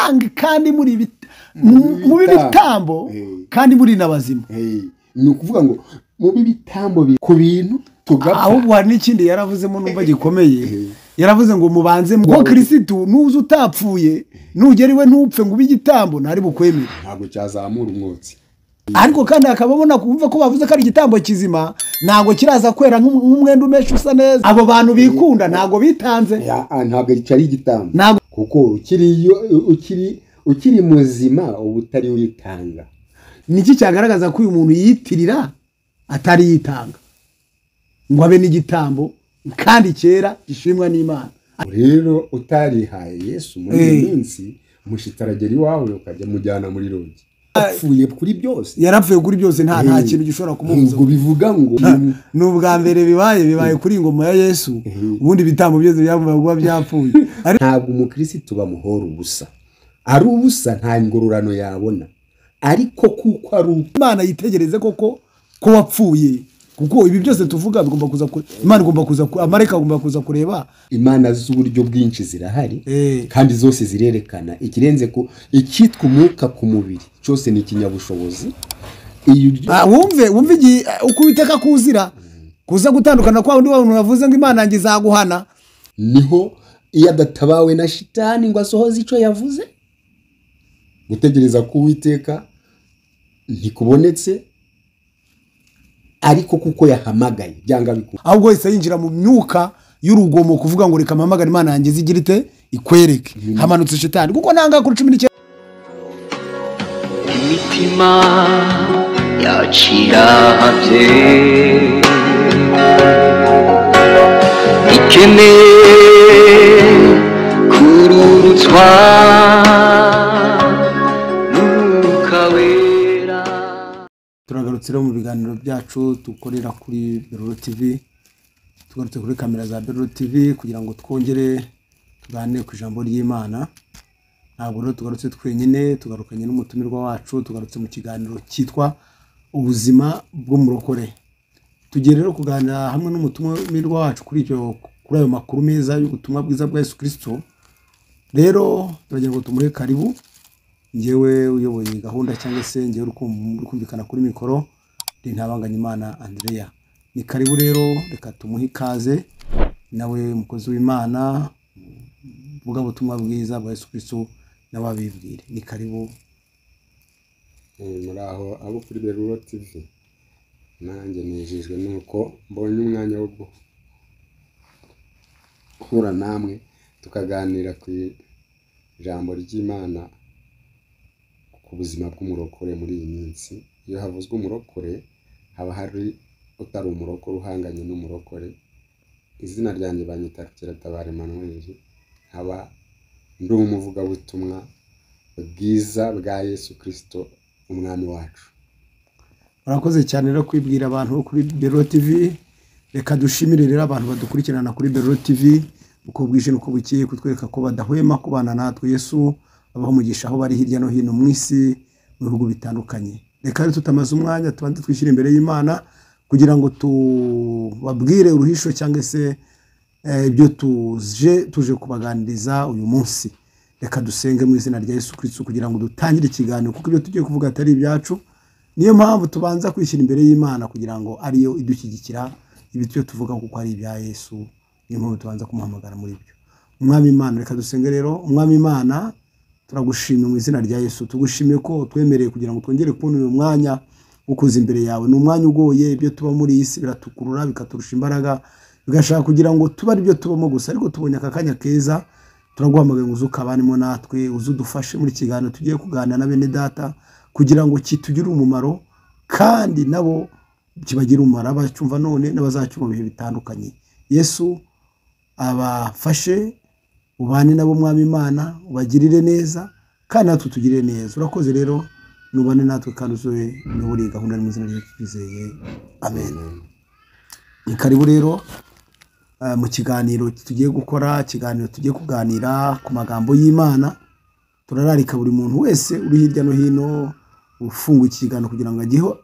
mutange kandi muri mu bitambo kandi muri nabazima. Ni ukuvuga ngo mu bitambo ku bintu tugapfa. Ahubwo hari n'ikindi yaravuzemo numva gikomeye. Yaravuze ngo mubanze ngo Kristo nuza utapfuye nugera iwe ntupfe ngo ubigitambo ntari bukwemera. Ntabwo cyazamura umwotsi. Ariko kandi akababona kumva ko bavuze ko ari igitambo kizima ntago kiraza kwera nk'umwenda umesha usa neza. Abo bantu bikunda ntago bitanze. Ntabwo cyari igitambo. Kuko ukiri muzima ubutari witanga. Niki cyagaragaza ko uyu muntu yitirira atari yitanga ngo abe n'igitambo kandi kera gishimwa n'Imana. Rero utarihaye Yesu muri minsi mushitaragera iwawe ukajya mujyana muri rogi. Apfuye kuri byose. Yarapfuye kuri byose nta kintu gishobora kumubuza. Ngo bivuga ngo n'ubwa mbere bibaye kuri ingoma ya Yesu. Ubundi bitambo byose byavuga byapfuye. Ntabwo umukristo bamuhora ubusa. Ari ubusa nta ngororano yabona. Ariko kuko ari Imana yitegereze koko ko wapfuye. Kuko ibi byose tuvuga bigomba kuza Imana igomba kuza amareka agomba kuza kureba. Imana z'uburyo bwinshi zirahari kandi zose zirerekana ikirenze ko ikitwa umwuka ku mubiri cyose ni ikinyabushobozi. Wumve uko Uwiteka kuzira kuza gutandukana kwa undi w'abantu bavuze ngo Imana yanjye izaguhana. Niho iyo adatabawe na shitani ngo asohoze ico yavuze. Gutegereza ku Uwiteka ntikubonetse ariko kuko yahamagaye byanga bikuru. Ahubwo wese yinjira mu myuka y'urugomo kuvuga ngo reka mpamagara Imana yanjye zigirite ikwereke. Hamanutse shitani kuko nanga kuri 19. Imitima yacira havye ikene kururutswa n'ukawera. Turagarutse mu biganiro byacu tukorera kuri Beruro TV. Tugarutse kuri kamera za Beruro TV kugira ngo twongere tuganire ku ijambo ry'Imana. Ntabwo rero tugarutse twenyine, tugarukanye n'umutumirwa wacu, tugarutse mu kiganiro cyitwa ubuzima bw'umurokore. Tugiye rero kuganira hamwe n'umutumirwa wacu kuri ayo makuru meza y'ubutumwa bwiza bwa Yesu Kristo. Rero turagira ngo tumuhe karibu. Ngewe uyoboye gahunda cyangwa se ngewe ukumvikana kuri mikoro ndi Ntabanganyimana Andrea. Ni karibu rero, reka tumuhe ikaze nawe mukozi w'Imana vuga ubutumwa bwiza bwa Yesu Kristo n'ababibwire. Ni karibu. Muraho abo kuri Beruro TV. Nanjye nejejwe nuko mbonye umwanya wo guhura namwe tukaganira ku ijambo ry'Imana ku buzima bw'umurokore muri iyi minsi. Iyo havuzwe umurokore haba hari utari umurokore uhanganye n'umurokore. Izina ryanjye banyita Kiratabara Emmanuel. Haba ndi umuvugabutumwa bwiza bwa Yesu Kristo umwami wacu. Murakoze cyane rero kwibwira abantu kuri Beruro TV. Reka dushimire rero abantu badukurikirana kuri Beruro TV uko bwije nuko bukiye kutwereka ko badahwema kubana natwe. Yesu abaho mugisha aho bari hirya no hino mu isi mu bihugu bitandukanye. Reka rero tutamaze umwanya tubanze twishyira imbere y'Imana kugira ngo tubabwire uruhisho cyangwa se ibyo tuje kubaganiriza uyu munsi. Reka dusenge mu izina rya Yesu Kristo kugira ngo dutangire ikiganiro kuko ibyo tugiye kuvuga atari ibyacu. Niyo mpamvu tubanza kwishyira imbere y'Imana kugira ngo ariyo idushyigikira ibyo tuvuga kuko ari ibya Yesu. Niyo mpamvu tubanza kumuhamagara muri byo. Umwami Imana, reka dusenge rero. Umwami Imana, turagushimye mu izina rya Yesu. Tugushimiye ko twemereye kugira ngo twongere kubona uyu mwanya ukuza imbere yawe. Ni umwanya ugoye, ibyo tuba muri isi biratukurura bikaturusha imbaraga, bigashaka kugira ngo tuba ari byo tubamo gusa, ariko tubonye aka kanya keza. Turaguhamagaye ngo uzukabanemo natwe, uzudufashe muri kiganiro tugiye kuganira na bene data kugira ngo kitugire umumaro kandi nabo kibagira umumaro abacyumva none n'abazacyumva mu bihe bitandukanye. Yesu abafashe, ubane nabo Mwami Imana, ubagirire neza kandi natwe tugirire neza. Urakoze rero, nubane natwe kandi uzoe n'uburi gahunda mu izina rya Twizeye. Amen. Ni karibu rero mu kiganiro tugiye gukora, kiganiro tugiye kuganira ku magambo y'Imana. Turararika buri muntu wese uri hirya no hino ufunga ikiganiro kugira ngo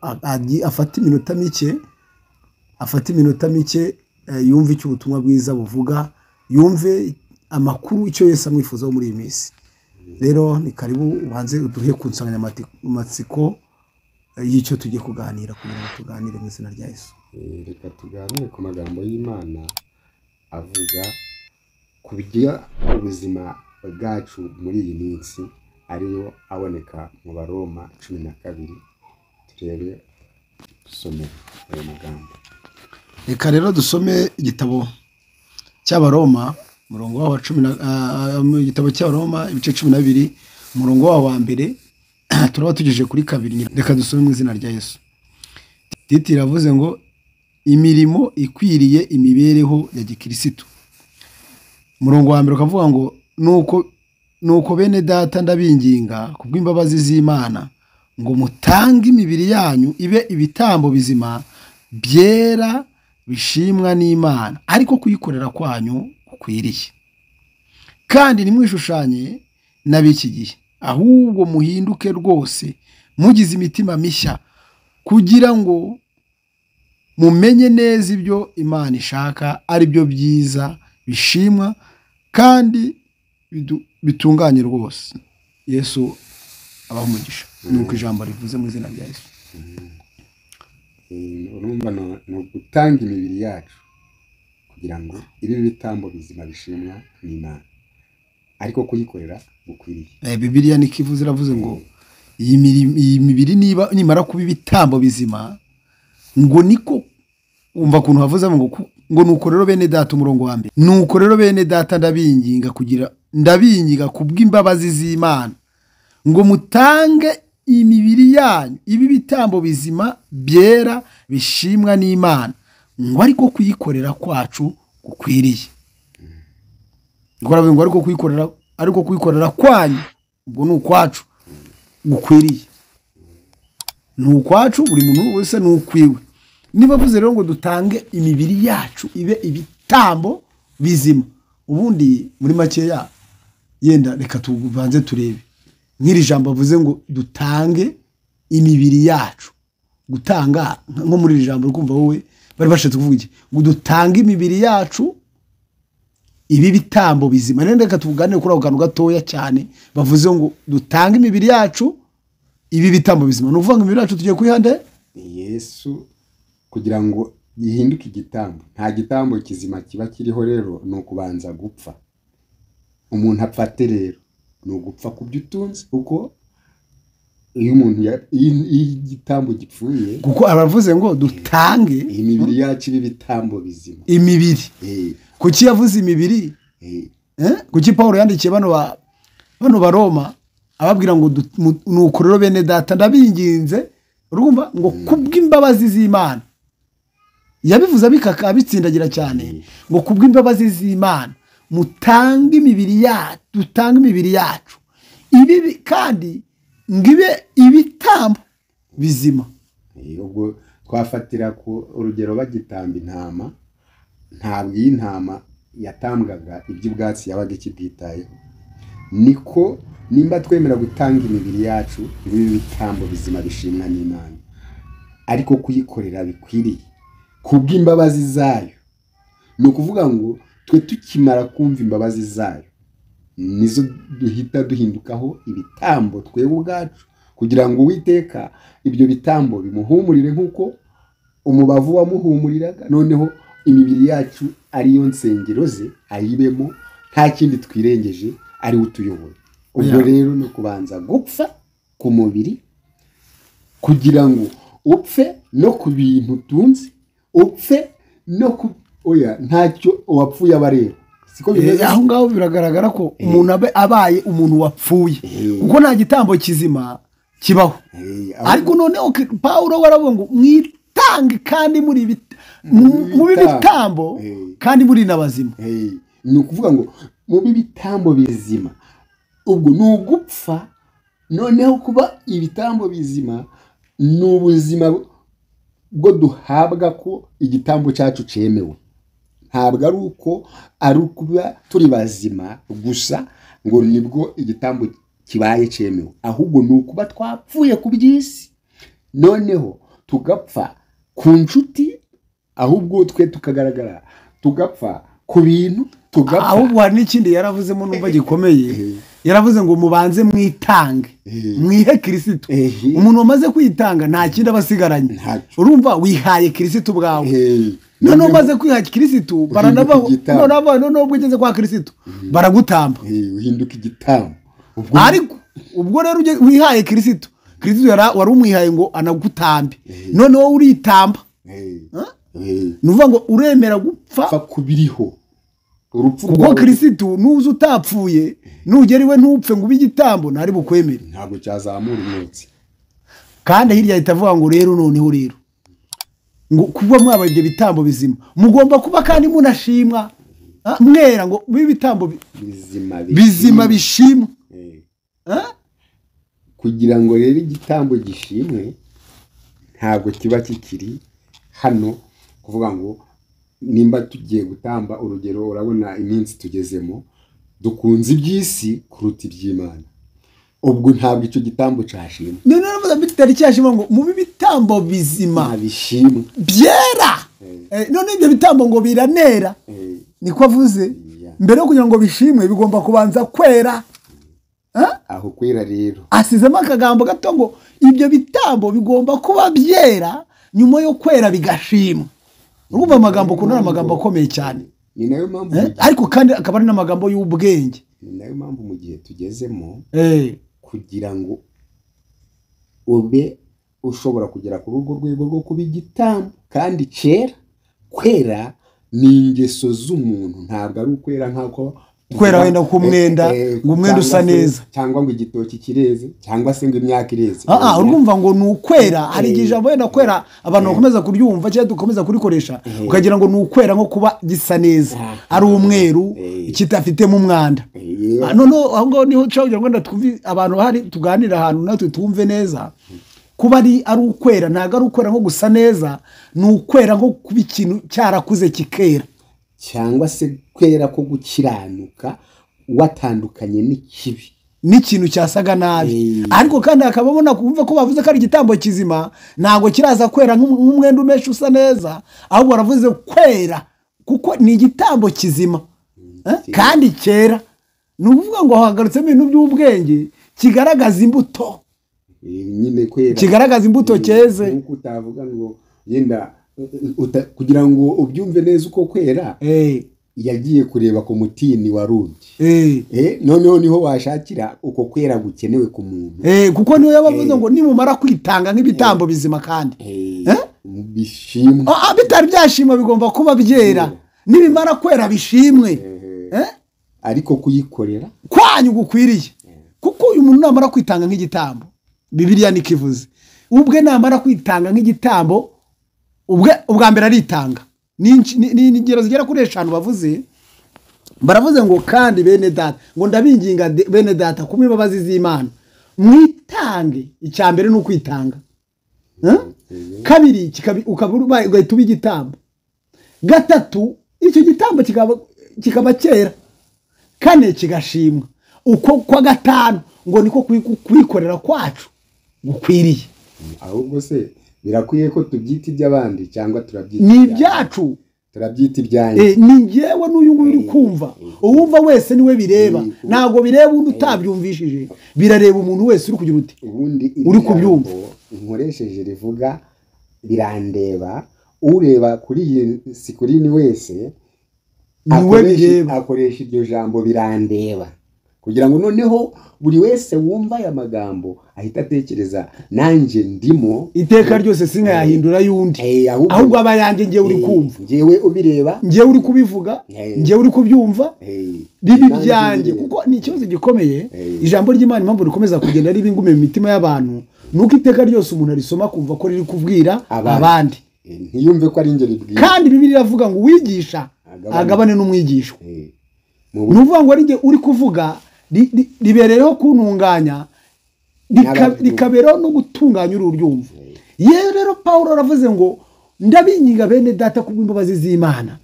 afate iminota mike yumve icyo ubutumwa bwiza buvuga, yumve amakuru icyo Yesu amwifuzaho muri iyi minsi. rero ni karibu ubanze uduhe ku nsanganyamatsiko y'icyo tugiye kuganira kugira ngo tuganire mu izina rya Yesu. Reka tuganire ku magambo y'Imana avuga ku byo ubuzima bwacu muri iyi minsi ariyo aboneka mu Baroma 12. Turebe dusome ayo magambo. Reka rero dusome igitabo cy'Abaroma umurongo wa 10 mu gitabo cy'Abaroma ibice 12 umurongo wa mbere turaba tugejeje kuri 2. Reka dusome mu izina rya Yesu. Titi iravuze ngo imirimo ikwiriye imibereho ya gikristo. Umurongo wa mbere ukavuga ngo nuko bene data ndabinginga kubw'imbabazi z'Imana ngo mutange imibiri yanyu ibe ibitambo bizima byera bishimwa n'Imana ariko kuyikorera kwanyu kukwiriye. Kandi nimwishushanye n'abiki gihe ahubwo muhinduke rwose mugize imitima mishya kugira ngo mumenye neza ibyo Imana ishaka ari byo byiza bishimwa kandi bitunganye rwose. Yesu abaho umugisha. Nuko ijambo rivuze mu izina rya Yesu. Urumva no gutanga imibiri yacu kugira ngo ibe ibitambo bizima bishimwa n'Imana ariko kuyikorera gukwiriye. Bibiliya nikivuze iravuze ngo iyi mibiri nimara kuba ibitambo bizima ngo niko umva kuntu havuze ngo nuko rero bene data umurongo wa mbere nuko rero bene data ndabinginga kubw'imbabazi z'Imana ngo mutange imibiri yanyu ibi bitambo bizima byera bishimwa n'Imana ngo ariko kuyikorera kwacu gukwiriye. Ngo ariko kuyikorera kwanyu ubwo n'ukwacu gukwiriye. N'ukwacu buri muntu wese n'ukwiwe. Niba vuze rero ngo dutange imibiri yacu ibe ibitambo bizima ubundi muri makeya yenda reka tubanze turebe nk'iri jambo avuze ngo dutange imibiri yacu. Gutanga nko muri iri jambo rukumva wowe bari bashatse kuvuga iki ngo dutange imibiri yacu ibi bitambo bizima. Nende reka tuvuganire kuri ako kantu gatoya cyane bavuze ngo dutange imibiri yacu ibi bitambo bizima. No kuvuga ngo imibiri yacu tugiye kwihande Yesu kugira ngo yihinduke igitambo. Nta gitambo kizima kiba kiriho rero no kubanza gupfa. Umuntu apfate rero no gupfa kubyutunze kuko iyo umuntu igitambo gipfuye kuko abavuze ngo dutange imibiri yacu ibitambo bizima. Imibiri kuki yavuze imibiri kuki Paulo yandikiye bano Baroma ababwira ngo nuko rero bene data ndabinginze urumva ngo kubw'imbabazi z'Imana yabivuze bikaka bitsindagira cyane ngo kubw'imbabazi z'Imana mutange imibiri yacu dutange imibiri yacu ibi kandi ngibe ibitambo bizima. Ubwo twafatira ku urugero bagitamba intama ntabwo iyi ntama yatambwaga iby'ubwatsi yabaga ikibwitayeho. Niko nimba twemera gutanga imibiri yacu ibi bitambo bizima bishimwa n'Imana ariko kuyikorera bikwiriye kubw'imbabazi zayo. No kuvuga ngo twe tukimara kumva imbabazi zayo nizo duhita duhindukaho ibitambo twebwe ubwacu kugira ngo Uwiteka ibyo bitambo bimuhumurire nkuko umubavu wamuhumuriraga. Noneho imibiri yacu ariyo nsengero ze ayibemo nta kindi twirengeje ari utuyobora. Ubwo rero no kubanza gupfa ku mubiri kugira ngo upfe no ku bintu tunzi upfe no ku ntacyo wapfuye abarero. Siko bimeze aho ngaho biragaragara ko umuntu abaye umuntu wapfuye kuko nta gitambo kizima kibaho. Ariko noneho Paulo waravuga ngo mwitange kandi muri bitambo kandi muri nabazima. Ni ukuvuga ngo mu bitambo bizima ubwo nugupfa noneho kuba ibitambo bizima n'ubuzima bwo duhabwa ko igitambo cyacu cyemewe. Ntabwo ari ukuba turi bazima gusa ngo nibwo igitambo kibaye cyemewe, ahubwo ni ukuba twapfuye ku by'isi noneho tugapfa ku nshuti, ahubwo twe tukagaragara tugapfa ku bintu tugapfa. Ahubwo hari n'ikindi yaravuzemo numva gikomeye yaravuze ngo mubanze mwitange mwihe Kristo. Umuntu wamaze kwitanga nta kindi abasigaranye. Urumva wihaye Kristo ubwawe. None umaze kwiha Kristo baranabaho. None ubwo ugeze kwa Kristo baragutamba. Uhinduka igitambo. Ariko ubwo rero wihaye Kristo wari umwihaye ngo anagutambe. None wowe uritamba. Nuvuga ngo uremera gupfa kubiriho. Urupfu kuko Kristo nuza utapfuye nugeriwe ntupfe ngo ubigitambo ntari bukwemere. Ntabwo cyazamura umwotsi. Kandi hirya itavuga ngo rero noneho rero ngo kuba mwabajye bitambo bizima mugomba kuba kandi munashimwa mwera ngo bibitambo bizima bishimwa. Kugira ngo rero igitambo gishimwe ntabwo kiba kikiri hano kuvuga ngo nimba tugiye gutamba urugero urabona iminsi tugezemo dukunze iby'isi kuruta iby'Imana. Ubwo ntabwo icyo gitambo cyashimwe. None navuga bitari cyashimwe ngo mu bitambo bizima bishimwe byera. None ibyo bitambo ngo biranera. Niko avuze mbere kugira ngo bishimwe bigomba kubanza kwera. Aho kwera rero asizemo akagambo gato ngo ibyo bitambo bigomba kuba byera nyuma yo kwera bigashimwa. Urumva amagambo kunara amagambo akomeye cyane. Ni nayo mpamvu ariko kandi akaba ari n'amagambo y'ubwenge. Ni nayo mpamvu mu gihe tugezemo kugira ngo ube ushobora kugera ku rugo rwego rwo kuba igitambo kandi kwera ni ingeso z'umuntu ntabwo ari ukwera nkako kwera wenda kumwenda ngo umwenda usa neza cyangwa ngo igitoki kireze cyangwa se ngo imyaka ireze. Urumva ngo nukwera hari ijambo wenda kwera abantu bakomeza kuryumva cyangwa dukomeza kurikoresha ukagira ngo nukwera nko kuba gisa neza ari umweru kitafitemo umwanda. None aho ngo niho cyagira ngo twumve abantu hari tuganira ahantu natwe twumve neza kuba ari ukwera ntago ari ukwera nko gusa neza nukwera nko kuba ikintu cyarakuze kikera cyangwa se kwera ko gukiranuka watandukanye n'ikibi n'ikintu cyasaga nabi. Ariko kandi akababona kumva ko bavuze ko ari igitambo kizima ntago kiraza kwera nk'umwenda umesha usa neza ahubwo baravuze kwera kuko ni igitambo kizima kandi kera. Ni ukuvuga ngo hagarutsemo ibintu by'ubwenge kigaragaza imbuto nyine kwera kigaragaza imbuto cyeze nkuko utavuga ngo yenda kugira ngo ubyumve neza uko kwera yagiye kureba ku mutini wa rugi noneho niho washakira uko kwera gukenewe ku muntu kuko niyo yabavuze ngo nimumara kwitanga nk'ibitambo bizima kandi bishimwe bitari byashimwa bigomba kuba byera nibimara kwera bishimwe ariko kuyikorera kwanyu gukwiriye kuko uyu muntu namara kwitanga nk'igitambo Bibiliya nikivuze ubwe namara kwitanga nk'igitambo ubwa mbere aritanga ni ingero zigera kuri 5 bavuze baravuze ngo kandi bene data ngo ndabinginga bene data kumwe babazi z'Imana mwitange icyambere no kwitanga kabiri ukabura ugahita uba igitambo gatatu icyo gitambo kikaba kera kane kigashimwa uko kwa gatanu ngo niko kwikorera kwacu gukwiriye. Ahubwo se birakwiye ko tubyita iby'abandi cyangwa turabyita ni ibyacu turabyita ibyanjye ni ngewe n'uyu nguyu uri kumva uwumva wese niwe bireba ntago bireba undi utabyumvishije birareba umuntu wese uri kugira uti uri kubyumva nkoresheje rivuga birandeba ureba kuri iyi screen wese akoresha iryo jambo birandeba kugira ngo noneho buri wese wumva aya magambo ahita atekereza nanjye ndimo iteka ryose singa yahindura yundi ahubwo abayange ngiye uri kumva ngewe ubireba ngiye uri kubivuga ngiye uri kubyumva bibi byanjye kuko ni ikibazo gikomeye ijambo ry'Imana impamvu rikomeza kugenda riba ingume mu mitima y'abantu nuko iteka ryose umuntu arisoma kumva ko riri kubwira abandi ntiyumve ko ari ingero ibwira kandi Bibiliya iravuga ngo wigisha agabane n'umwigishwa nuvuga ngo ari uri kuvuga ribereyeho kuntunganya rikabereho no gutunganya ururyumva. Yewe rero Paulo aravuze ngo ndabinyiga bene data kubw'imbabazi z'Imana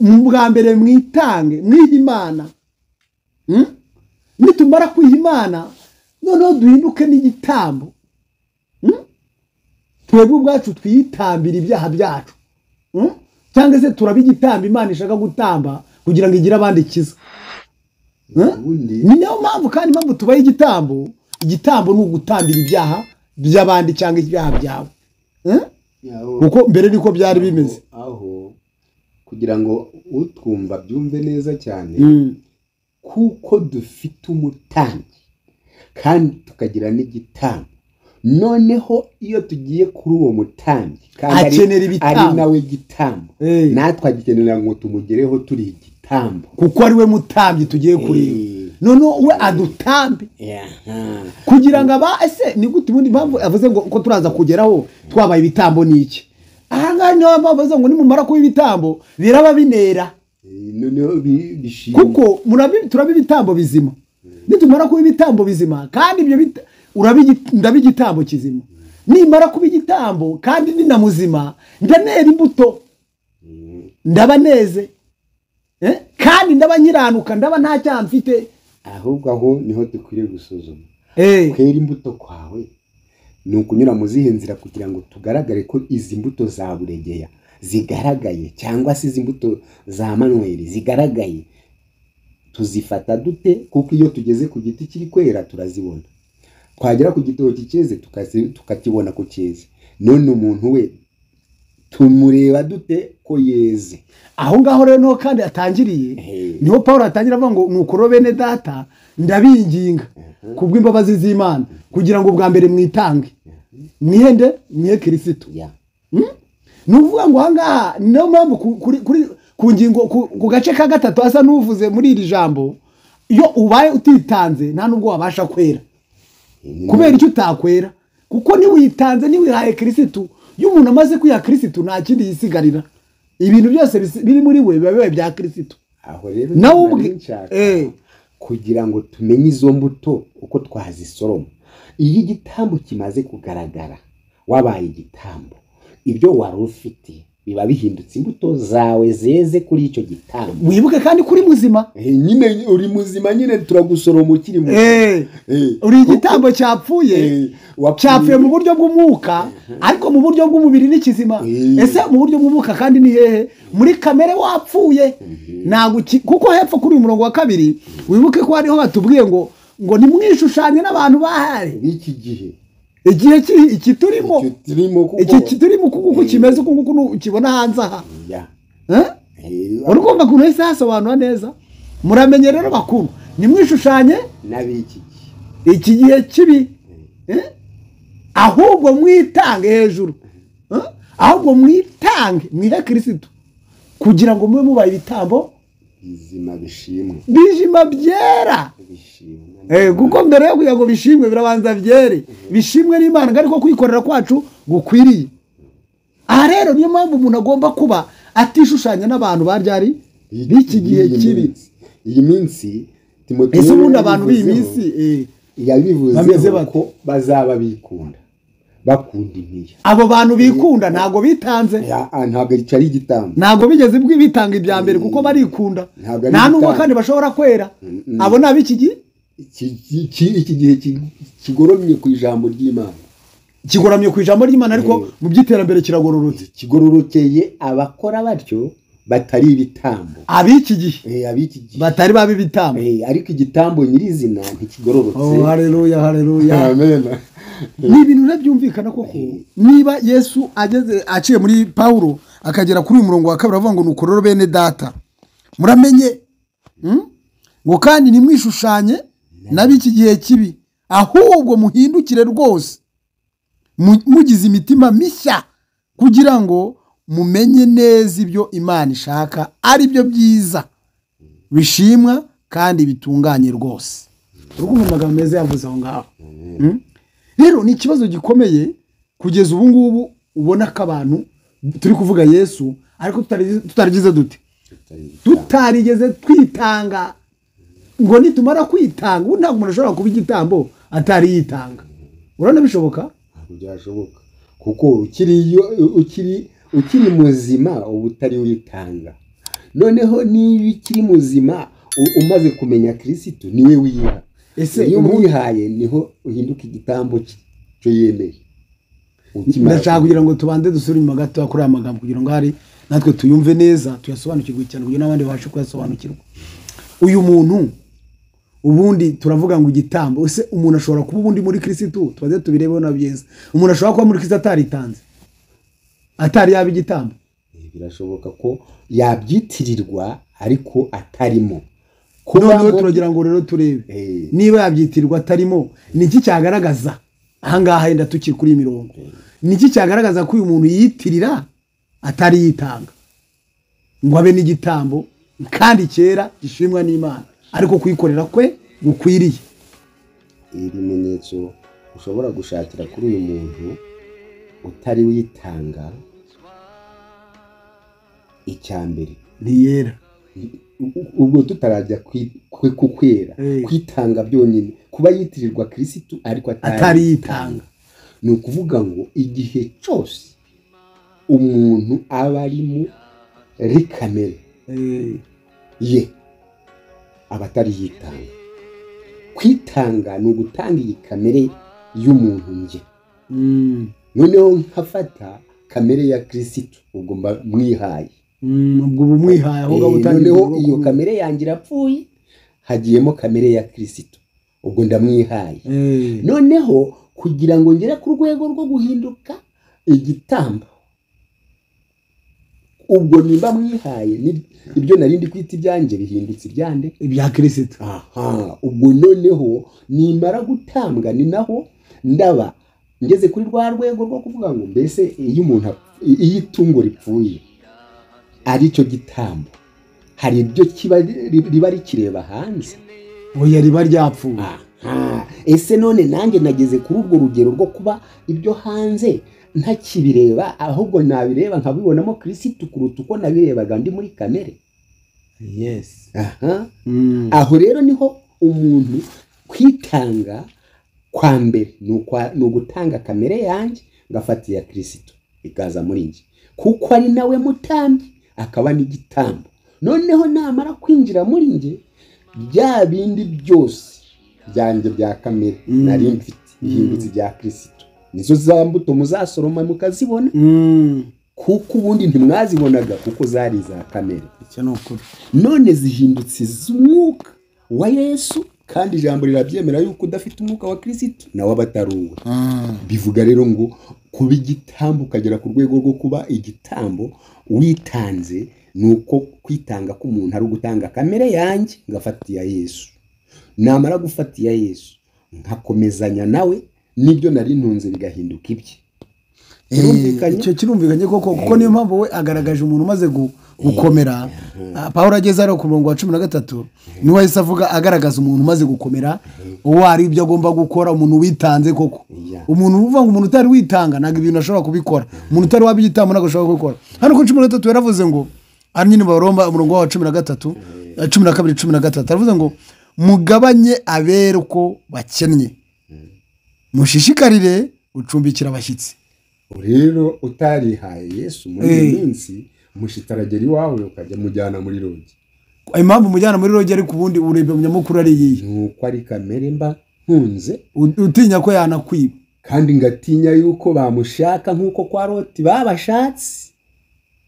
mu bwa mbere mwitange mwihimana nitumara kwihimana noneho duhinduke n'igitambo twebwe ubwacu twitambira ibyaha byacu cyangwa se turabigitambo Imana ishaka gutamba kugira ngo igire abandi kiza. ni niyo mpamvu kandi impamvu tubaye igitambo ni ugutambira ibyaha by'abandi cyangwa ibyaha byawe kuko mbere niko byari bimeze aho kugira ngo utwumva byumve neza cyane kuko dufite umutambyi kandi tukagira n'igitambo noneho iyo tugiye kuri uwo mutambyi kandi ari nawe gitambo natwe agikenera ngo tumugereho turi igitambo kuko ari we mutambyi tugiye kureba noneho we adutambe kugira ngo ese ni gute ubundi mpamvu avuze ngo ko turaza kugeraho twabaye ibitambo n'iki ahangaha niyo mpamvu avuze ngo nimumara kuba ibitambo biraba binera kuko turaba ibitambo bizima nitumara kuba ibitambo bizima kandi ibyo ndaba igitambo kizima nimara kuba igitambo kandi ni na muzima ndanera imbuto ndaba neze kandi ndaba nkiranuka ndaba nta cyaha mfite ahubwo aho niho dukwiriye gusuzuma kwera imbuto kwawe ni ukunyura mu zihe nzira kugira ngo tugaragare ko izi mbuto za Buregeya zigaragaye cyangwa se izi mbuto za Manweri zigaragaye tuzifata dute kuko iyo tugeze ku giti kiri kwera turazibona twagera ku gitoki cyeze tukakibona ko cyeze none umuntu we tumureba dute ko yeze aho ngaho rero niho kandi atangiriye niho Pawulo atangira avuga ngo nuko bene data ndabinginga kubw'imbabazi z'Imana kugira ngo bwa mbere mwitange mwihe Kristo ni ukuvuga ngo ahangaha niyo mpamvu ku ngingo ku gace ka gatatu asa n'uvuze muri iri jambo iyo ubaye utitanze nta nubwo wabasha kwera kubera icyo utakwera kuko niwitanze niwihaye Kristo iyo umuntu amaze kwiha Kristo nta kindi yisigarira ibintu byose biri muri we biba bibaye bya Kristo aho rero nawe ubwe kugira ngo tumenye izo mbuto uko twazisoroma iyo igitambo kimaze kugaragara wabaye igitambo ibyo wari ufite biba bihindutse imbuto zawe zeze kuri icyo gitambo wibuke kandi kuri muzima nyine uri muzima nyine turagusoroma ukiri muzima uri igitambo cyapfuye mu buryo bw'umwuka ariko mu buryo bw'umubiri ni kizima ese mu buryo bw'umwuka kandi ni hehe muri kamere wapfuye ntabwo kuko hepfo kuri uyu murongo wa 2 wibuke ko hariho batubwiye ngo nimwishushanye n'abantu bahari iki gihe igihe iki turimo kuko kimeze kuko ukibona hanze aha urumva kuntu hese hasobanura neza muramenye rero bakuru nimwishushanye n'abiki iki gihe kibi ahubwo mwitange hejuru ahubwo mwitange mwihe Kristo kugira ngo mube mubaye ibitambo bizima byera kuko mbere yo kugira ngo bishimwe birabanza byere bishimwe n'Imana ariko kwikorera kwacu gukwiriye aha rero niyo mpamvu umuntu agomba kuba atishushanya n'abantu baryari b'iki gihe kibi iyi minsi ese ubundi abantu b'iyi minsi yabivuze ko bazaba bikunda bakunda impiya abo bantu bikunda ntago bitanze ntabwo ari igitambo ntago bigeze bitanga ibya mbere kuko barikunda nta nubwo kandi bashobora kwera abo ni ab'iki gihe iki gihe kigoromye ku ijambo ry'Imana ariko mu by'iterambere kiragororotse kigororokeye abakora batyo batari ibitambo ab'iki gihe batari babi ibitambo ariko igitambo nyirizina ntikigororotse haleluya amen ni ibintu byumvikana koko niba Yesu aciye muri Pawulo akagera kuri uyu murongo wa 2 avuga ngo nuko rero bene data muramenye ngo kandi nimwishushanye n'ab'iki gihe kibi ahubwo muhindukire rwose mugize imitima mishya kugira ngo mumenye neza ibyo Imana ishaka ari byo byiza bishimwa kandi bitunganye rwose urumva amagambo meza yavuze aho ngaho rero ni ikibazo gikomeye kugeza ubu ngubu ubona ko abantu turi kuvuga Yesu ariko tutarigize dute tutarigeze twitanga ngo nitumara kwitanga ubu ntabwo umuntu ashobora kuba igitambo atari yitanga urabona bishoboka byashoboka kuko ukiri muzima uba utari witanga noneho niba ukiri muzima umaze kumenya Kristo niwe wiha ese iyo mwihaye niho uhinduka igitambo cyo yemeye ndashaka kugira ngo tubande dusubire inyuma gato kuri aya magambo kugira ngo hari natwe tuyumve neza tuyasobanukirwe cyane kugira n'abandi babashe kuyasobanukirwa uyu muntu ubundi turavuga ngo igitambo ese umuntu ashobora kuba ubundi muri Kristo tubaze tubirebeho na byiza umuntu ashobora kuba muri Kristo ataritanze atari yaba igitambo birashoboka ko yabyitirirwa ariko atarimo noneho turagira ngo rero turebe niba yabyitirirwa atarimo niki cyagaragaza ahangaha yenda tukiri kuri imirongo niki cyagaragaza ko uyu muntu yitirira atari yitanga ngo abe n'igitambo kandi kera gishimwa n'Imana ariko kuyikorera kwe gukwiriye. Ibimenyetso ushobora gushakira kuri uyu muntu utari witanga, icyambere ntiyera, ubwo tutarajya kukwera kwitanga byonyine, kuba yitirirwa Kristo ariko atari yitanga, ni ukuvuga ngo igihe cyose umuntu aba ari muri kamere ye aba atari yitanga. Kwitanga ni ugutanga iyi kamere y'umuntu nge, noneho nkafata kamere ya Kristo ubwo mba mwihaye, ubwo bumwihaye aho gabutangira, noneho iyo kamere yanjye irapfuye hagiyemo kamere ya Kristo ubwo ndamwihaye. Noneho kugira ngo ngere ku rwego rwo guhinduka igitambo, ubwo nimba mwihaye ibyo narindi kwita ibyanjye bihindutse ibyande ibya Kristo. Ubwo noneho nimara gutambwa ni naho ndaba ngeze kuri rwa rwego rwo kuvuga ngo mbese iyo umuntu iyo itungo ripfuye ari cyo gitambo, hari ibyo riba rikireba hanze, oya riba ryapfuye. Ese none nanjye nageze kuri urwo rugero rwo kuba ibyo hanze ntakibireba, ahubwo nabireba nkabibonamo Kristo kuruta uko nabirebaga ndi muri kamere. Yes. Aho rero niho umuntu kwitanga kwa mbere ni ugutanga kamere yanjye ngafata iya Kristo ikaza muri njye, kuko ari nawe mutambyi akaba n'igitambo. Noneho namara kwinjira muri njye, bya bindi byose byanjye bya kamere nari mfite bihindutse ibya Kristo. Nizo za mbuto muzasoroma mukazibona, kuko ubundi ntimwazibonaga kuko zari za kamere. Icyo ni ukuri. None zihindutse iz'umwuka wa Yesu, kandi ijambo rirabyemera yuko udafite umwuka wa Kristo nawe aba atari uwe. Bivuga rero ngo kuba igitambo ukagera ku rwego rwo kuba igitambo witanze, ni uko kwitanga k'umuntu ari ugutanga kamere yanjye ngafata iya Yesu. Namara gufata iya Yesu nkakomezanya nawe, nibyo nari ntunze bigahinduka ibye. Icyo kirumvikanye kuko niyo mpamvu we agaragaje umuntu umaze gukomera. Pawulo ageze ari ku murongo wa 13 niwe yahise avuga agaragaza umuntu umaze gukomera, uwo ari ibyo agomba gukora, umuntu witanze koko. Umuntu uvuga ngo umuntu utari witanga ntabwo ibintu ashobora kubikora, umuntu utari wabigitambo ntabwo ashobora kubikora. Hano ku 13 yaravuze ngo ari nyine Baroma umurongo wa 13 12-13 aravuze ngo mugabanye abera uko bakennye, mushishikarire gucumbikira abashyitsi. Rero utarihaye Yesu muri iyi minsi, mushitaragera iwawe ukajya mujyana muri rogi. Impamvu mujyana muri rogi ariko ubundi urebe munyamukuru ari yiyi, nuko ari kamere mba ntunze, utinya ko yanakwiba, kandi ngatinya yuko bamushaka nkuko kwa Loti babashatse.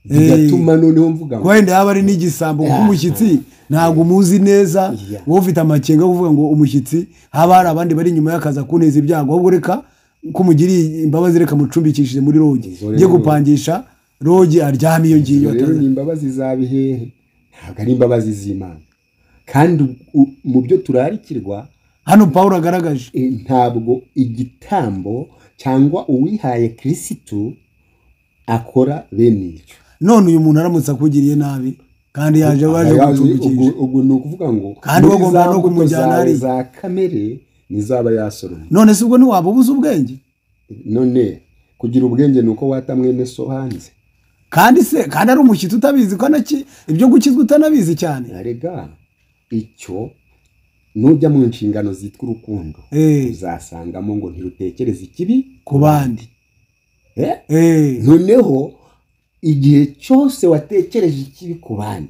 Bigatuma noneho mvuga ngo wenda yaba ari n'igisambo k'umushyitsi ntabwo umuzi neza, wowe ufite amakenga kuvuga ngo umushyitsi haba hari abandi bari inyuma y'akaza kuneza ibyago, ahubwo reka kumugiriye imbabazi reka mucumbikishije muri rogi, ngiye gupangisha rogi aryame iyo ngiyo. Rero ni imbabazi zabihehe, ntabwo ari imbabazi z'Imana. Kandi mu byo turarikirwa hano Pawulo agaragaje, ntabwo igitambo cyangwa uwihaye Kristo akora bene icyo. None uyu muntu aramutse akugiriye nabi kandi yaje gucumbikisha, ubwo ni ukuvuga ngo kandi bagomba no kumujyana hari za kamere nizaba yasoroma. None se ubwo ntiwaba ubuze ubwenge? None kugira ubwenge ni uko wata mwene so hanze, kandi ari umushyitsi utabizi ko ibyo gukizwa utanabizi cyane. Arega icyo nujya mu nshingano zitwa urukundo uzasangamo ngo ntirutekereze ikibi ku bandi. Noneho igihe cyose watekereje ikibi ku bandi,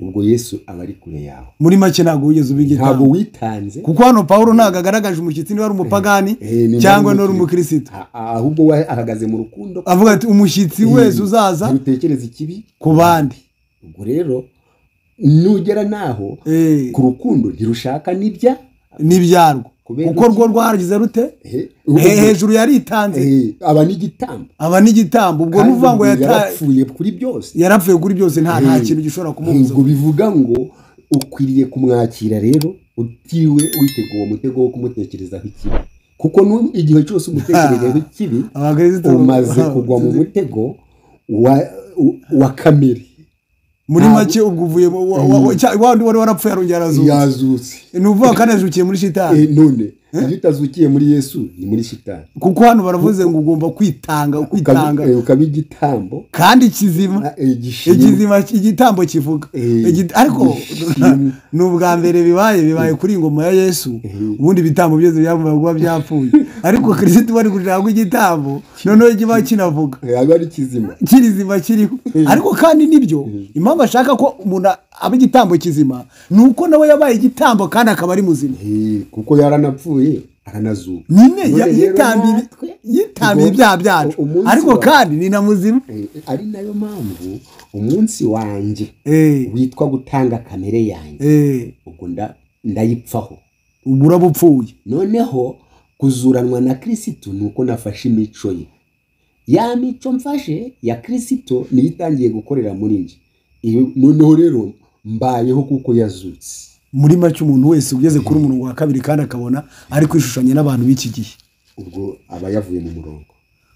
ubwo Yesu aba ari kure yawe. Muri make ntabwo wigeze ubigita, ntabwo witanze, kuko hano Pawulo ntabwo agaragaje umushyitsi niba ari umupagani cyangwa n'uri umukristo, ahubwo we ahagaze mu rukundo, avuga ati umushyitsi wese uzaza ntutekereze ikibi ku bandi. Ubwo rero nugera naho Eh. ku rukundo ntirushaka n'ibyarwo Kubera kuko iki? rwo rwagize rute ubwo- hejuru yaritanze aba n'igitambo aba n'igitambo ubwo nuvuga ngo yarapfuye kuri byose yarapfuye kuri byose nta kintu gishobora kumubuza ubwo bivuga ngo ukwiriye kumwakira rero utiriwe witega uwo mutego wo kumutekerezaho ikibi kuko igihe cyose umutekerezaho ikibi Abakristo umaze kugwa mu mutego wa kamere muri make ubwo uvuye wandi wari warapfuye arongera yazutse ni uvuga ko anajukiye muri shitani none iyo utazukiye muri Yesu ni muri shitani kuko hano baravuze ngo ugomba kwitanga ukaba igitambo kandi kizima igitambo kivuga ariko ni ubwa mbere bibaye kuri ingoma ya Yesu ubundi ibitambo byose byambaye kuba byapfuye ariko Kristo wari gushaka igitambo noneho kiba kinavuga ari kizima kirizima kiriho ariko kandi nibyo impamvu ashaka ko umuntu aba igitambo kizima nuko nawe yabaye igitambo kandi akaba ari muzima kuko yaranapfuye aranazuka nyine yitambiye ibyaha byacu ariko kandi ni na muzima ari nayo mpamvu umunsi wanjye witwa gutanga kamere yanjye ubwo ndayipfaho ubu urabupfuye noneho kuzuranwa na Kristo nuko nafashe imico ye ya mico mfashe ya Kristo niyo itangiye gukorera muri njye noneho rero mbayeho kuko yazutse muri make umuntu wese ugeze kuri umurongo wa kabiri kandi akabona ari kwishushanya n'abantu b'iki gihe ubwo aba yavuye mu murongo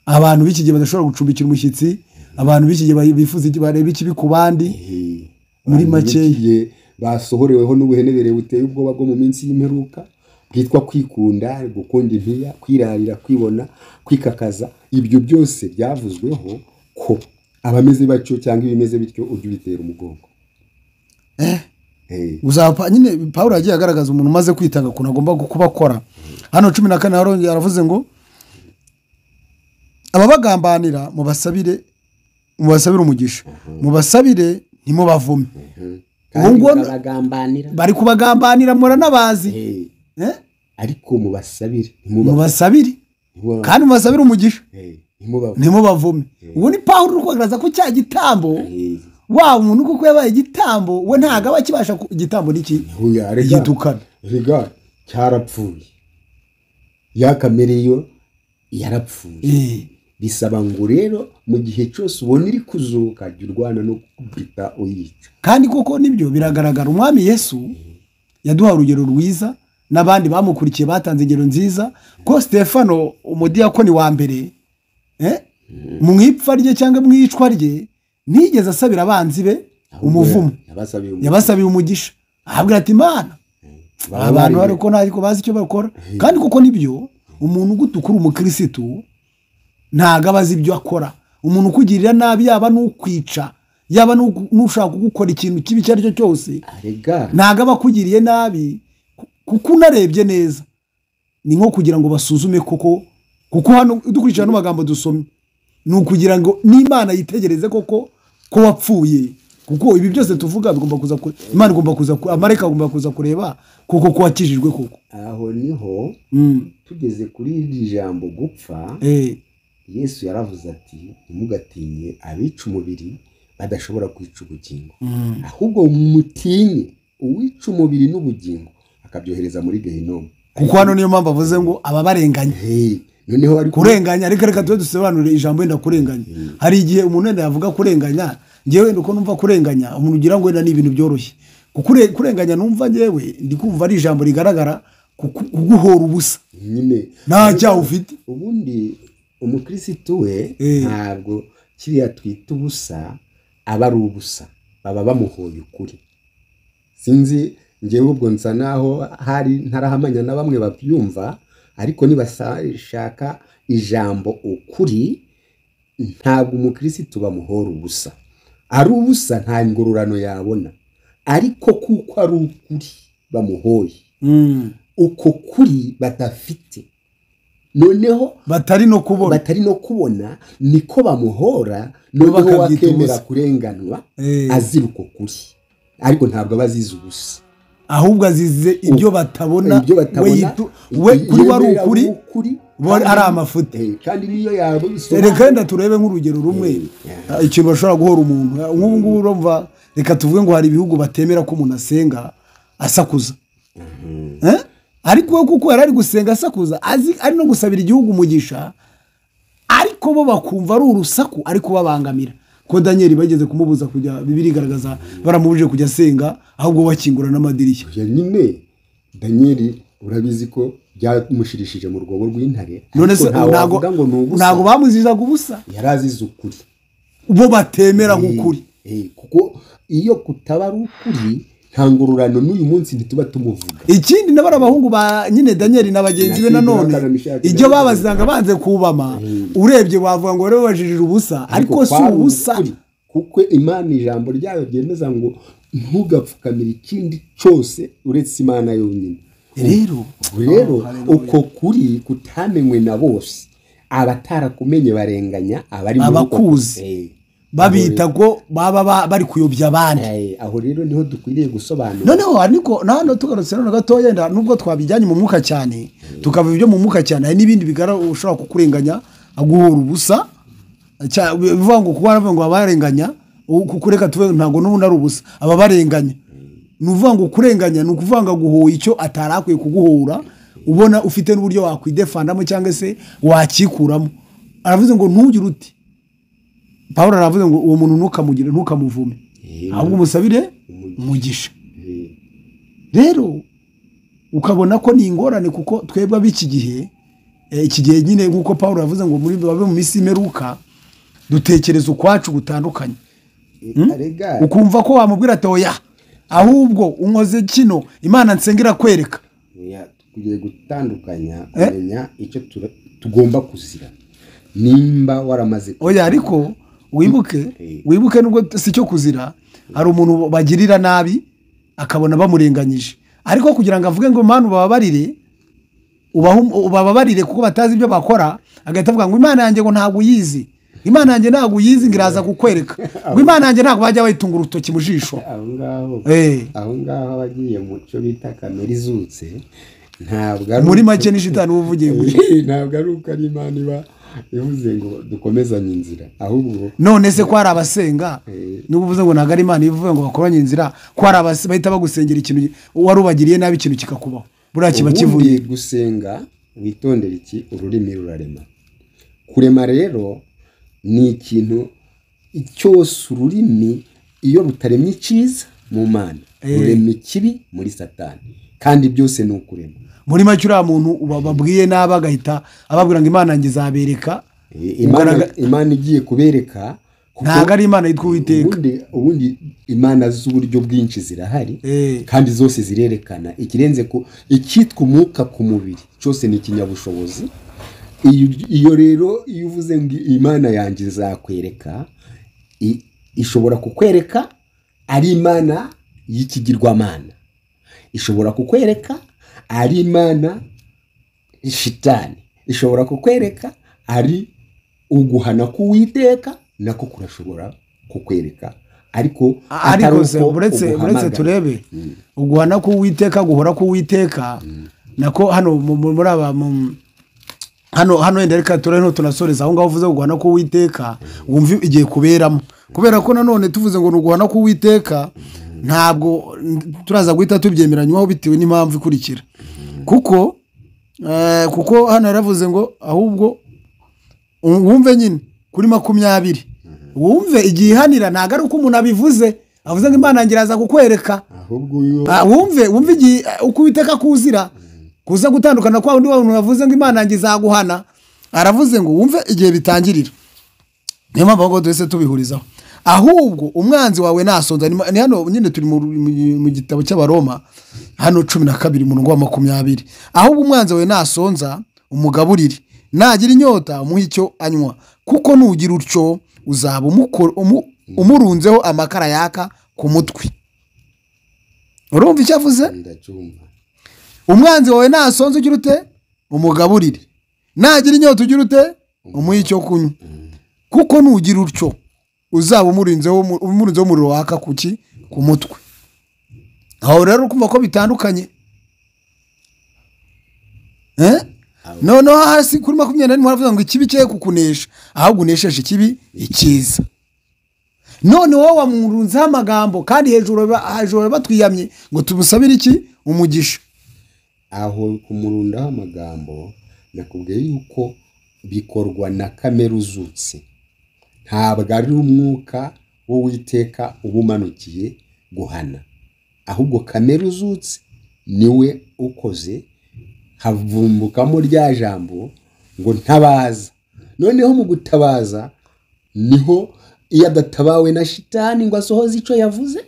abantu b'iki gihe badashobora gucumbikira umushyitsi abantu b'iki gihe bifuza bareba ikibi ku bandi muri make basohoreweho n'ubuhenebere buteye ubwoba bwo mu minsi y'imperuka bwitwa kwikunda gukunda impiya kwirarira kwibona kwikakaza ibyo byose byavuzweho ko abameze batyo cyangwa ibimeze bityo ujye ubitera umugongo uzapa nyine Pawulo yagiye agaragaza umuntu umaze kwitanga ukuntu agomba kuba akora hano 14 harongera aravuze ngo ababagambanira mubasabire umugisha mubasabire ntimubavume bari kubagambanira muranabazi ariko mubasabire kandi mubasabire umugisha ntimubavume ubu ni Pawulo uri kugaragaza ko cya gitambo wa umuntu kuko yabaye igitambo we ntago aba kibasha igitambo niki yitukana riga cyarapfuye ya kamere yo yarapfuye bisaba ngo rero mu gihe cyose ubona iri kuzuka jya urwana no kubita uyica kandi koko nibyo biragaragara umwami Yesu yaduha urugero rwiza n'abandi bamukurikiye batanze ingero nziza ko Stefano umudiyakoni wa mbere mu ipfa rye cyangwa mu icwa rye nigeze asabira abanzi be umuvumo yabasabiye umugisha ahabwira ati Imana abantu bari ko ntako bazi icyo bakora kandi kuko nibyo umuntu ugutukura umukristo ntago abazi ibyo akora umuntu ukugirira nabi yaba n'ukwica yaba n'ushaka gukora ikintu kibi icyo ari cyo cyose ntago aba akugiriye nabi kuko unarebye neza ni nko kugira ngo basuzume kuko hano dukurikira n'amagambo dusomye ni ukugira ngo n'Imana yitegereze koko ko wapfuye kuko ibi byose tuvuga bigomba kuza Imana igomba kuza amareka agomba kuza kureba kuko ko wakijijwe koko aho niho tugeze kuri iri jambo gupfa Yesu yaravuze ati ntimugatinye abica umubiri badashobora kwica ubugingo ahubwo mutinye uwica umubiri n'ubugingo akabyohereza muri Gehinomu kuko hano niyo mpamvu avuze ngo ababarenganya noneho ari kurenganya ariko reka tuwe dusobanurire ijambo wenda kurenganya hari igihe umuntu wenda yavuga kurenganya ngewe wenda uko numva kurenganya umuntu ugira ngo wenda ni ibintu byoroshye kurenganya numva ngewe ndi kumva ari ijambo rigaragara kuguhora ubusa nyine nta cyaha ufite ubundi umukristo we ntabwo kiriya twita ubusa aba ari ubusa baba bamuhoye ukuri sinzi ngewe ubwo nsa naho hari ntarahamanya na bamwe babyumva ariko nibashaka ijambo ukuri ntabwo umukristo bamuhora ubusa ari ubusa nta ngororano yabona ariko kuko ari ukuri bamuhoye uko kuri badafite noneho batari no kubona niko bamuhora noneho wakemera kurenganwa azira uko kuri ariko ntabwo abazize ubusa ahubwo azize ibyo batabona we kuri wari ukuri ari amafuti kandi niyo yabo reka wenda turebe nk'urugero rumwe ikintu bashobora guhora umuntu nk'ubu ngubu urumva reka tuvuge ngo hari ibihugu batemera ko umuntu asenga asakuza ariko we kuko yari ari gusenga asakuza ari no gusabira igihugu umugisha ariko bo bakumva ari urusaku ariko babangamira ko Daniel bageze kumubuza kujya Bibiliya igaragaza baramubuje kujya asenga ahubwo bakingura n'amadirishya nyine Daniel urabizi ko byamushirishije mu rwobo rw'intare none se ntago bamuzizaga ubusa yarazize ukuri bo batemera nk'ukuri kuko iyo kutaba ari ukuri nta ngororano n'uyu munsi ntituba tumuvuga ikindi n'abari abahungu ba nyine Daniel n'abagenzi be nanone ibyo babazanga banze kubama urebye bavuga ngo rero bajijira ubusa ariko si ubusa kuko Imana ijambo ryayo ryemeza ngo ntugapfukamira ikindi cyose uretse Imana yonyine rero uko kuri kutamenywe na bose abatarakumenye barenganya abari mu abakuzi babita ko baba bari kuyobya abandi aho rero niho dukwiriye gusobanura noneho ariko nano tugarutse none gatoya nda nubwo twabijyanye mu mwuka cyane tukava ibyo mu mwuka cyane hari n'ibindi bigara ushobora kukurenganya aguhura ubusa bivuga ngo kuba ngo abarenganya kukureka tuve ntago n'ubundi ari ubusa aba barenganya nuvuga ngo kurenganya ni ukuvanga guhoya icyo atarakwiye kuguhura ubona ufite n'uburyo wakwidefandamo cyangwa se wakikuramo aravuze ngo ntugire uti Paulo aravuze ngo uwo muntu ntukamugire ntukamuvume ahubwo umusabire umugisha rero ukabona ko ni ingorane kuko twebwe b'iki gihe iki gihe nyine nk'uko Paulo yavuze ngo muri babe mu minsi imeruka dutekereza ukwacu gutandukanye ukumva ko wamubwira ati oya ahubwo unkoze kino Imana nsengera kwereka tugiye gutandukanya kumenya icyo tugomba kuzira nimba waramaze oya ariko wibuke nubwo si cyo kuzira hari umuntu bagirira nabi akabona bamurenganyije ariko kugira ngo avuge ngo Mana ubababarire kuko batazi ibyo bakora agahita avuga ngo Imana yanjye ngo ntabwo uyizi Imana yanjye ntabwo uyizi ngiraza kukwereka ngo Imana yanjye ntabwo bajya bayitunga urutoki mu jisho aho ngaho abagiye mu cyo bita kamera izutse ntabwo ari muri make ni shitani uvugiye ntabwo ari uko ari Imana iba yavuze ngo dukomezanye inzira ahubwo none se ko hari abasenga n'ubuvuze ngo ntabwo ari Imana ivuze ngo bakoranye inzira ko hari bahita bagusengera ikintu wari ubagiriye nabi ikintu kikakubaho buriya kiba kivuye gusenga witondera iki ururimi rurarema kurema rero ni ikintu cyose ururimi iyo rutaremye icyiza mu Mana rurema ikibi muri Satani kandi byose ni ukurema muri make uriya muntu bababwiye nabi agahita ababwira ngo Imana yanjye izabereka Imana igiye kubereka ntabwo ari Imana yitwa Uwiteka ubundi Imana z'uburyo bwinshi zirahari kandi zose zirerekana ikirenze ko icyitwa umwuka ku mubiri cyose ni ikinyabushobozi iyo rero iyo uvuze ngo Imana yanjye izakwereka ishobora kukwereka ari Imana y'ikigirwamana ishobora kukwereka ari Imana shitani ishobora kukwereka ari uguhana k'Uwiteka nako kurashobora kukwereka ariko buretse turebe uguhana k'Uwiteka guhora k'Uwiteka nako hano muri aba hano wenda reka tureno tunasoreza aho ngaho uvuze guhana k'Uwiteka wumva igiye kuberamo kubera ko nanone tuvuze ngo nuguhana k'Uwiteka ntabwo turaza guhita tubyemeranywaho bitewe n'impamvu ikurikira kuko hano yaravuze ngo ahubwo wumve nyine kuri 20 wumve igihe ihanira ntabwo ari uko umuntu abivuze avuze ngo Imana ngiraza kukwereka wumve igihe uko Uwiteka kuzira kuza gutandukana kwa undi w'abantu bavuze ngo Imana ngizaguhana aravuze ngo wumve igihe bitangirira niyo mpamvu ahubwo twese tubihurizaho ahubwo umwanzi wawe nasonza ni hano nyine turi mu gitabo cy'Abaroma hano 12 umurongo wa 20 ahubwo umwanzi wawe nasonza umugaburire nagira inyota umuha icyo anywa kuko nugira utyo uzaba umurunzeho amakara yaka ku mutwe urumva icyo avuze umwanzi wawe nasonza ugira ute umugaburire nagira inyota ugira ute umuha icyo kunywa kuko nugira utyo uzaba umurinzeho umuriro waka kuki ku mutwe aho rero ukumva ko bitandukanye noneho hasi kuri 20 haravuga ngo ikibi cye kukunesha ahubwo unesheje ikibi ikiza none wowe wamurunzeho amagambo kandi hejuru batwiyamye ngo tumusabire iki umugisha. aho kumurundaho amagambo nakubwiye yuko bikorwa na kamere uzutse, ntabwo ari umwuka w'Uwiteka ubumanukiye guhana, ahubwo kamere uzutse niwe ukoze, havumbukamo rya jambo ngo ntabaza. Noneho mu gutabaza niho iyo adatabawe na shitani ngo asohoze icyo yavuze,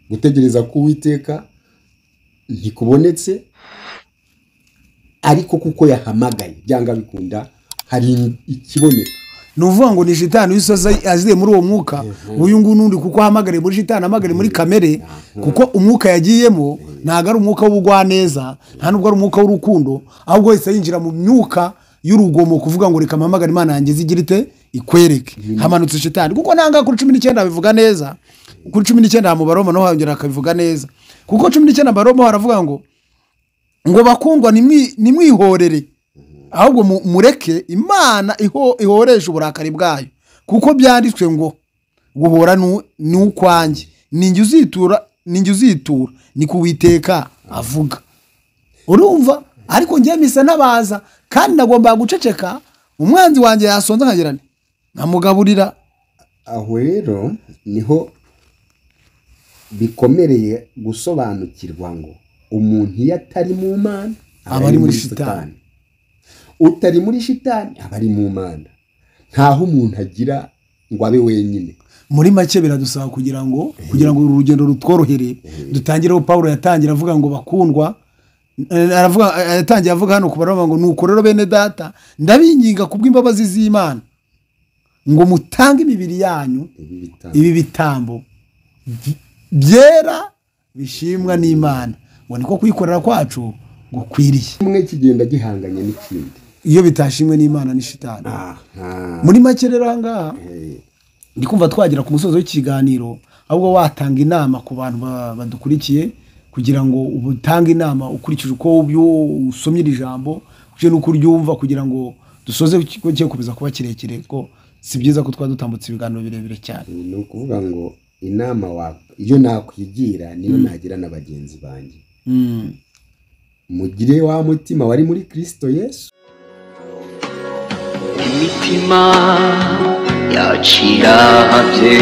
gutegereza ko Uwiteka ntikubonetse, ariko kuko yahamagaye byanga bikunda hari ikiboneka. Nuvuga ngo ni shitani wisoza aziye muri uwo mwuka, uyu nguyu nundi kuko ahamagare muri shitani, ahamagare muri kamere, kuko umwuka yagiyemo ntago ari umwuka w'ubugwaneza, nta nubwo ari umwuka w'urukundo, ahubwo wese yinjira mu myuka y'urugomo, kuvuga ngo reka mpamagare Imana yanjye zigirite ikwereke. Hamanutse shitani, kuko nanga kuri 19 bivuga neza, kuri 19 mu Baroma no hongera akabivuga neza, kuko 19 Baroma haravuga ngo bakundwa nimwihorere, ahubwo mureke Imana ihoresha uburakari bwayo, kuko byanditswe ngo guhora ni ukwanjye, ninjye uzitura ni kuwiteka avuga. Urumva? Ariko ngiye misa nabaza kandi nagomba guceceka, umwanzi wanjye yasonza nkagirane nkamugaburira. Aho rero niho bikomereye gusobanukirwa ngo umuntu iyo atari mu Mana aba ari muri shitani, utari muri shitani aba ari mu Mana. Ntaho umuntu agira ngo abe wenyine. Muri make biradusaba kugira ngo uru rugendo rutworohere. Dutangireho Paulo yatangira avuga ngo bakundwa, yatangiye avuga hano kubaroma ngo nuko rero bene data ndabinginga kubw'imbabazi z'Imana ngo mutange imibiri yanyu ibi bitambo byera bishimwa n'Imana, ngo niko kwikorera kwacu gukwiriye. Kimwe kigenda gihanganye n'ikindi iyo bitashimwe n'Imana ni shitani. Muri make rero ahangaha ndikumva twagira ku musozo w'ikiganiro, ahubwo watanga inama ku bantu badukurikiye, kugira ngo ubutange inama ukurikije uko usomye iri jambo, kuje nuko uryumva, kugira ngo dusoze cyo kubiza kuba kirekire, ko si byiza ko twadutambutse ibiganiro birebire cyane. Ni ukuvuga ngo inama iyo nakwigira niyo nagira na bagenzi banjye. Mugire wa mutima wari muri Kristo Yesu. Imitima yacirahabye